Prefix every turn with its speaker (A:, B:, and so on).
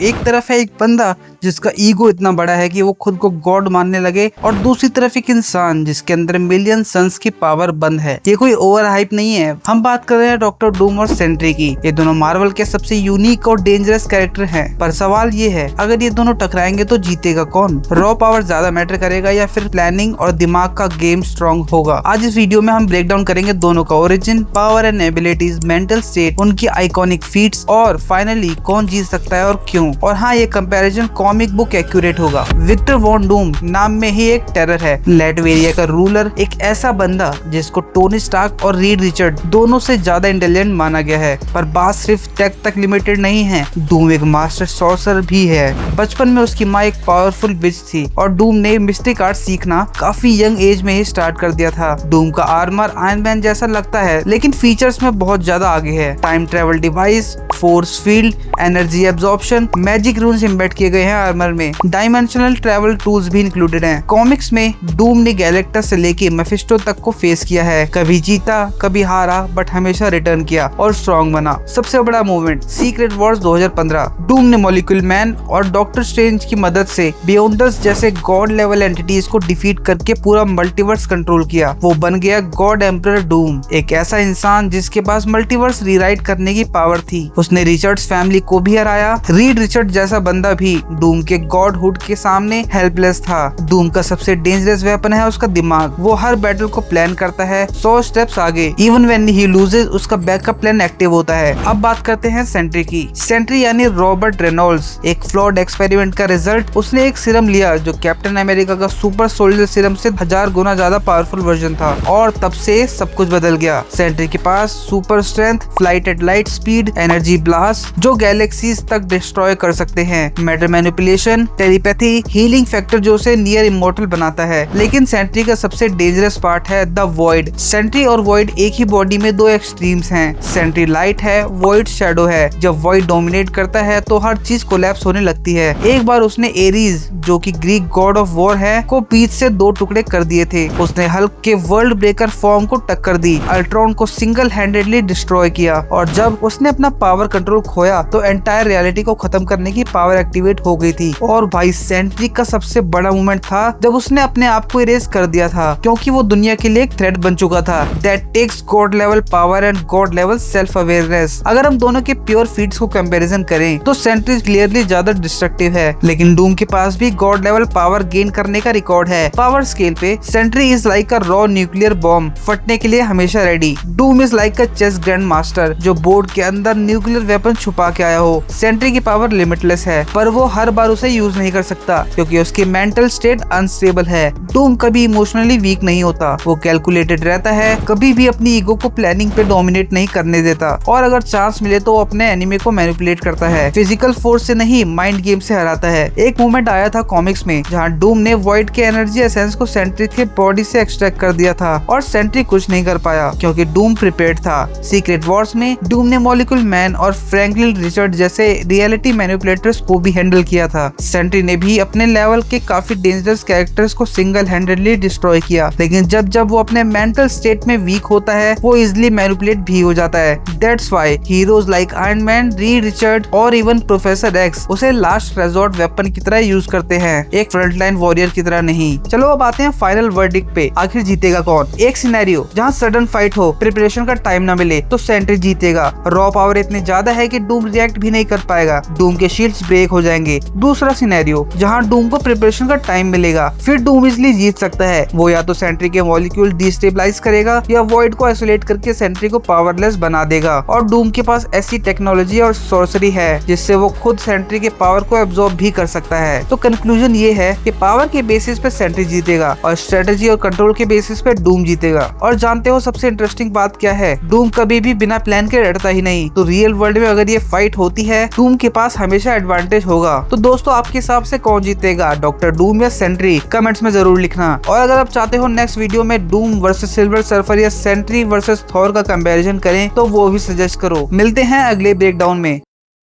A: एक तरफ है एक बंदा जिसका ईगो इतना बड़ा है कि वो खुद को गॉड मानने लगे, और दूसरी तरफ एक इंसान जिसके अंदर मिलियन सन्स की पावर बंद है। ये कोई ओवर हाइप नहीं है। हम बात कर रहे हैं डॉक्टर डूम और सेंट्री की। ये दोनों मार्वल के सबसे यूनिक और डेंजरस कैरेक्टर हैं। पर सवाल ये है, अगर ये दोनों टकराएंगे तो जीतेगा कौन? रॉ पावर ज्यादा मैटर करेगा या फिर प्लानिंग और दिमाग का गेम स्ट्रॉन्ग होगा? आज इस वीडियो में हम ब्रेक डाउन करेंगे दोनों का origin, power and abilities, mental state, उनकी आइकॉनिक फीट्स और फाइनली कौन जीत सकता है और क्यों। और हाँ, ये कंपैरिजन कॉमिक बुक एक्यूरेट होगा। विक्टर वॉन डूम नाम में ही एक टेरर है। लैटवेरिया का रूलर, एक ऐसा बंदा जिसको टोनी स्टार्क और रीड रिचर्ड दोनों से ज्यादा इंटेलिजेंट माना गया है। पर बात सिर्फ टेक तक लिमिटेड नहीं है, डूम एक मास्टर सॉर्सर भी है। बचपन में उसकी माँ एक पावरफुल विच थी और डूम ने मिस्टिक आर्ट सीखना काफी यंग एज में ही स्टार्ट कर दिया था। डूम का आर्मर आयरन मैन जैसा लगता है, लेकिन फीचर्स में बहुत ज्यादा आगे है। Time travel device, force field, energy absorption, magic रून्स embed किए गए हैं आर्मर में। डायमेंशनल ट्रैवल टूल्स भी इंक्लूडेड हैं। कॉमिक्स में डूम ने गैलेक्टस से लेके मेफिस्टो तक को फेस किया है। कभी जीता, कभी हारा, बट हमेशा रिटर्न किया और स्ट्रॉन्ग बना। सबसे बड़ा मूवमेंट सीक्रेट वॉर्स 2015। डूम ने मॉलिक्यूल मैन और डॉक्टर स्ट्रेंज की मदद से बियॉन्डर्स जैसे गॉड लेवल एंटिटीज को डिफीट करके पूरा मल्टीवर्स कंट्रोल किया। वो बन गया गॉड एम्परर डूम, एक ऐसा इंसान जिसके पास मल्टीवर्स रीराइट करने की पावर थी। उसने रिचर्ड्स फैमिली को भी हराया। रीड रिचर्ड जैसा बंदा भी डूम के गॉड हुड के सामने हेल्पलेस था। डूम का सबसे डेंजरस वेपन है उसका दिमाग। वो हर बैटल को प्लान करता है 100 स्टेप्स आगे। इवन व्हेन ही लूजेस, उसका बैकअप प्लान एक्टिव होता है। अब बात करते हैं सेंट्री की। सेंट्री यानी रॉबर्ट रेनॉल्ड्स, एक फ्लॉड एक्सपेरिमेंट का रिजल्ट। उसने एक सीरम लिया जो कैप्टन अमेरिका का सुपर सोल्जर सीरम से 1000 गुना ज्यादा पावरफुल वर्जन था, और तब से सब कुछ बदल गया। सेंट्री के पास super strength, flight at light speed, energy blast जो गैलेक्सीज तक डिस्ट्रॉय कर सकते हैं, matter manipulation, telepathy, healing factor जो उसे नियर इमोर्टल बनाता है। लेकिन सेंट्री का सबसे डेंजरस पार्ट है द वॉइड। सेंट्री और वॉइड एक ही बॉडी में दो एक्सट्रीम्स हैं। सेंट्री लाइट है, वॉइड शैडो है। जब वॉइड डोमिनेट करता है तो हर चीज कोलैप्स होने लगती है। एक बार उसने एरीज, जो कि ग्रीक गॉड ऑफ वॉर है, को बीच से 2 टुकड़े कर दिए थे। उसने हल्क के वर्ल्ड ब्रेकर फॉर्म को टक्कर दी, अल्ट्रॉन को सिंगल हैंडेडली डिस्ट्रॉय किया, और जब उसने अपना पावर कंट्रोल खोया तो एंटायर रियलिटी को खत्म करने की पावर एक्टिवेट हो गई थी। और भाई सेंट्री का सबसे बड़ा मूवमेंट था जब उसने अपने आप को इरेज कर दिया था, क्योंकि वो दुनिया के लिए एक थ्रेट बन चुका था। That takes god level power and god level self awareness. अगर हम दोनों के प्योर फीट्स को कंपैरिजन करें तो सेंट्री क्लियरली ज्यादा डिस्ट्रक्टिव है, लेकिन डूम के पास भी गॉड लेवल पावर गेन करने का रिकॉर्ड है। पावर स्केल पे Sentry is like a raw nuclear bomb, फटने के लिए हमेशा ready. Doom is like a chess grandmaster जो बोर्ड के अंदर न्यूक्लियर वेपन छुपा के आया हो। सेंट्री की पावर लिमिटलेस है, पर वो हर बार उसे यूज नहीं कर सकता क्योंकि उसकी मेंटल स्टेट अनस्टेबल है। डूम कभी इमोशनली वीक नहीं होता, वो कैलकुलेटेड रहता है, कभी भी अपनी ईगो को प्लानिंग पे डोमिनेट नहीं करने देता, और अगर चांस मिले तो वो अपने एनिमी को मैनिपुलेट करता है। फिजिकल फोर्स से नहीं, माइंड गेम से हराता है। एक मोमेंट आया था कॉमिक्स में जहाँ डूम ने वॉइड के एनर्जी एसेंस को सेंट्री के बॉडी से एक्सट्रैक्ट कर दिया था, और सेंट्री कुछ नहीं कर पाया क्योंकि डूम प्रिपेयर्ड था। सीक्रेट वॉर्स में डूम ने मॉलिक्यूल मैन और फ्रैंकलिन रिचर्ड जैसे रियलिटी मैनिपुलेटर्स को भी हैंडल किया था। सेंट्री ने भी अपने लेवल के काफी डेंजरस कैरेक्टर्स को सिंगल हैंडेडली डिस्ट्रॉय किया, लेकिन जब वो अपने मेंटल स्टेट में वीक होता है वो इजिली मैनिपुलेट भी हो जाता है। That's why heroes like iron man, read Richard और इवन प्रोफेसर एक्स उसे लास्ट रेजॉर्ट वेपन की तरह यूज करते हैं, एक फ्रंटलाइन वॉरियर की तरह नहीं। चलो अब आते हैं फाइनल वर्डिक्ट पे, आखिर जीतेगा कौन? एक सिनेरियो जहाँ सडन फाइट हो, प्रिपरेशन का टाइम ना मिले तो सेंट्री जीतेगा। रॉ पावर इतनी ज्यादा है कि डूम रिएक्ट भी नहीं कर पाएगा, डूम के शील्ड्स ब्रेक हो जाएंगे। दूसरा सिनेरियो जहाँ डूम को प्रिपरेशन का टाइम मिलेगा, फिर डूम इजिली जीत सकता है। वो या तो सेंट्री के मॉलिक्यूल डिस्टेबलाइज करेगा या वॉइड को आइसोलेट करके सेंट्री को पावरलेस बना देगा, और डूम के पास ऐसी टेक्नोलॉजी और सॉर्सरी है जिससे वो खुद सेंट्री के पावर को एब्जॉर्ब भी कर सकता है। तो कंक्लूजन ये है कि पावर के बेसिस पे सेंट्री जीतेगा और स्ट्रेटेजी और कंट्रोल के बेसिस पे डूम जीतेगा। और जानते हो सबसे इंटरेस्टिंग बात क्या है? डूम कभी भी बिना प्लान के डरता ही नहीं। तो रियल वर्ल्ड में अगर ये फाइट होती है, डूम के पास हमेशा एडवांटेज होगा। तो दोस्तों, आपके हिसाब से कौन जीतेगा, डॉक्टर डूम या सेंट्री? कमेंट्स में जरूर लिखना। और अगर आप चाहते हो नेक्स्ट वीडियो में डूम वर्सेस सिल्वर सर्फर या सेंट्री वर्सेस थॉर का कंपैरिजन करें तो वो भी सजेस्ट करो। मिलते हैं अगले ब्रेकडाउन में।